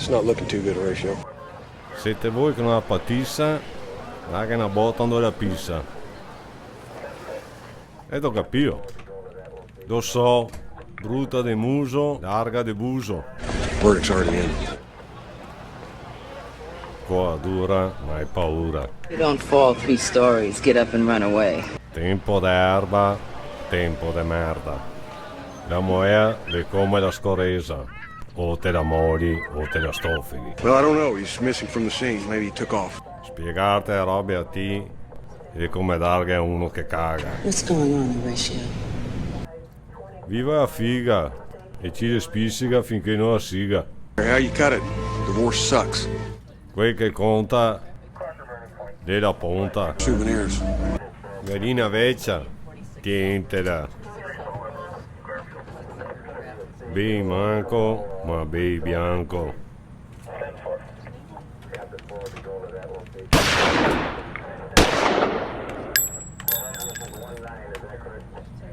It's not looking too good, Horatio. Siete voi che non la patissa, là che una bottando la pizza. E t'ho capito. Lo so, brutta de muso, larga de buso. Verdict's already in. Qua dura, ma hai paura. You don't fall 3 stories, get up and run away. Tempo d'erba, tempo de merda. La moea è come la scoresa. O te la mori o te la stofili. Well, I don't know. He's missing from the scene. Maybe he took off. Spiegarte le robe a te è come darghe a uno che caga. What's going on, Horatio? Viva la figa e ci respiccica finché non la siga. How you cut it? Divorce sucks. Quel che conta è la ponta. Souvenirs. Gallina vecchia, tientela. Bei manco, ma bei bianco.